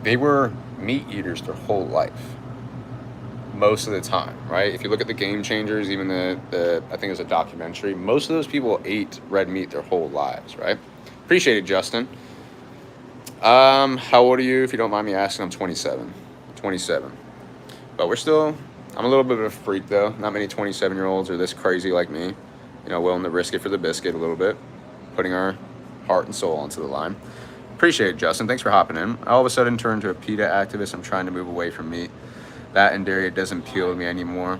they were meat eaters their whole life, most of the time, right? If you look at the Game Changers, even the I think it was a documentary, most of those people ate red meat their whole lives, right? Appreciate it, Justin. How old are you, if you don't mind me asking? I'm 27. 27. But we're still, I'm a little bit of a freak though. Not many 27-year-olds are this crazy like me, willing to risk it for the biscuit a little bit, putting our heart and soul onto the line. Appreciate it, Justin. Thanks for hopping in. I all of a sudden turned to a PETA activist. I'm trying to move away from meat. That and dairy, it doesn't appeal to me anymore.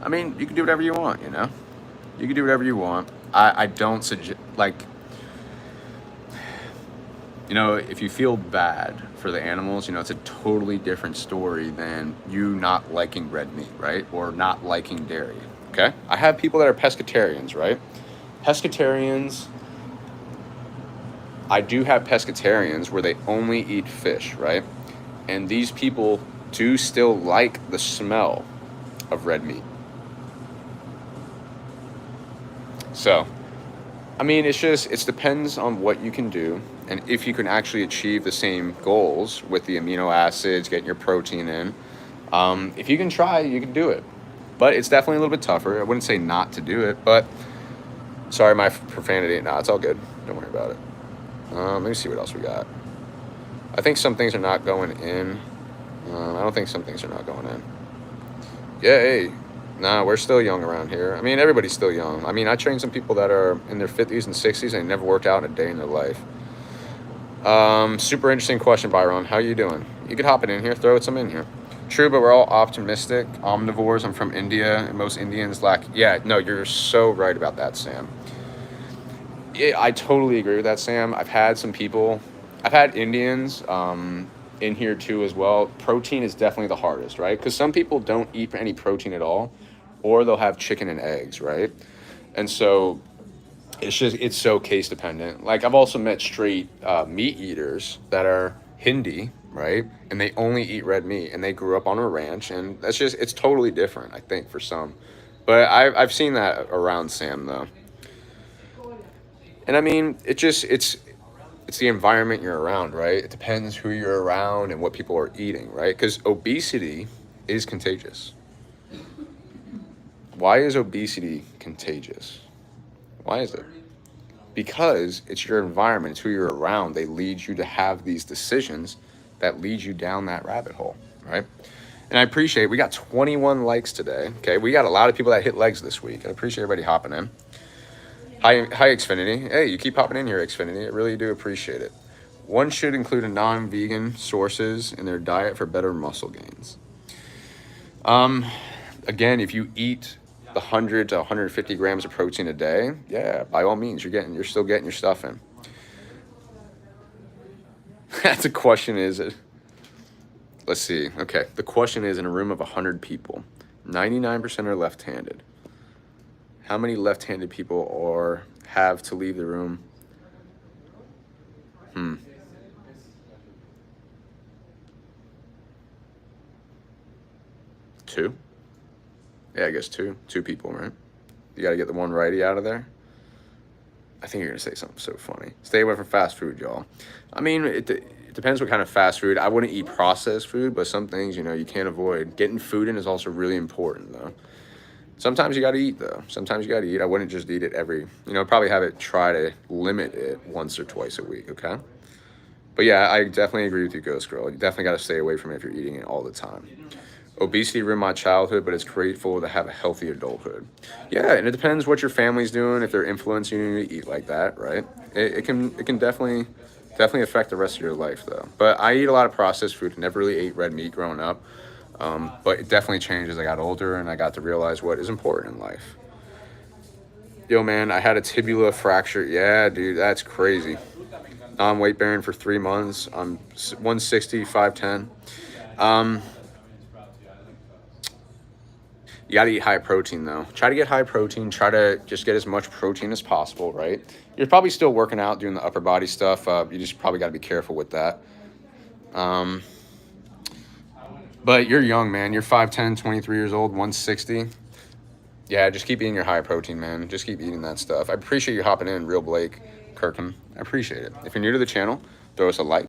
I mean, you can do whatever you want, You can do whatever you want. I don't suggest, like, if you feel bad for the animals, it's a totally different story than you not liking red meat, right? Or not liking dairy, okay? I have people that are pescatarians, right? Pescatarians, I do have pescatarians where they only eat fish, right? And these people do still like the smell of red meat. So, I mean, it depends on what you can do and if you can actually achieve the same goals with the amino acids, getting your protein in. If you can try, you can do it. But it's definitely a little bit tougher. I wouldn't say not to do it, but sorry, my profanity. No, it's all good. Don't worry about it. Let me see what else we got. I think some things are not going in. I don't think some things are not going in. Yeah, hey. Nah, we're still young around here. I mean, everybody's still young. I mean, I train some people that are in their 50s and 60s and they never worked out in a day in their life. Super interesting question, Byron. How you doing? You could hop it in here, throw it some in here. True, but we're all optimistic omnivores. I'm from India, and most Indians lack. Yeah, no, you're so right about that, Sam. Yeah, I totally agree with that, Sam. I've had Indians in here too as well. Protein is definitely the hardest, right? Because some people don't eat any protein at all, or they'll have chicken and eggs, right? And so it's so case dependent. Like, I've also met straight meat eaters that are Hindi, right? And they only eat red meat, and they grew up on a ranch, and it's totally different, I think, for some. But I've seen that around, Sam, though. And I mean, it's the environment you're around, right? It depends who you're around and what people are eating, right? Because obesity is contagious. Why is obesity contagious? Why is it? Because it's your environment, it's who you're around. They lead you to have these decisions that lead you down that rabbit hole, right? And I appreciate, we got 21 likes today. Okay, we got a lot of people that hit legs this week. I appreciate everybody hopping in. Hi, Xfinity. Hey, you keep hopping in here, Xfinity. I really do appreciate it. One should include a non-vegan sources in their diet for better muscle gains. Again, if you eat the 100 to 150 grams of protein a day, yeah, by all means, you're still getting your stuff in. That's a question, is it? Let's see. Okay, the question is, in a room of 100 people, 99% are left-handed. How many left-handed people have to leave the room? Two? Yeah, I guess two. Two people, right? You got to get the one righty out of there. I think you're going to say something so funny. Stay away from fast food, y'all. I mean, it depends what kind of fast food. I wouldn't eat processed food, but some things, you can't avoid. Getting food in is also really important, though. Sometimes you got to eat, though. Sometimes you got to eat. I wouldn't just eat it probably try to limit it once or twice a week, okay? But yeah, I definitely agree with you, Ghost Girl. You definitely got to stay away from it if you're eating it all the time. Obesity ruined my childhood, but it's grateful to have a healthy adulthood. Yeah, and it depends what your family's doing, if they're influencing you to eat like that, right? It can definitely affect the rest of your life, though. But I eat a lot of processed food. I never really ate red meat growing up. But it definitely changed as I got older and I got to realize what is important in life. Yo, man, I had a tibia fracture. Yeah, dude, that's crazy. I'm weight bearing for 3 months. I'm 160, 5'10". You got to eat high protein, though. Try to get high protein. Try to just get as much protein as possible, right? You're probably still working out, doing the upper body stuff. You just probably got to be careful with that. But you're young, man. You're 5'10", 23 years old, 160. Yeah, just keep eating your high protein, man. Just keep eating that stuff. I appreciate you hopping in, Real Blake Kirkham. I appreciate it. If you're new to the channel, throw us a like.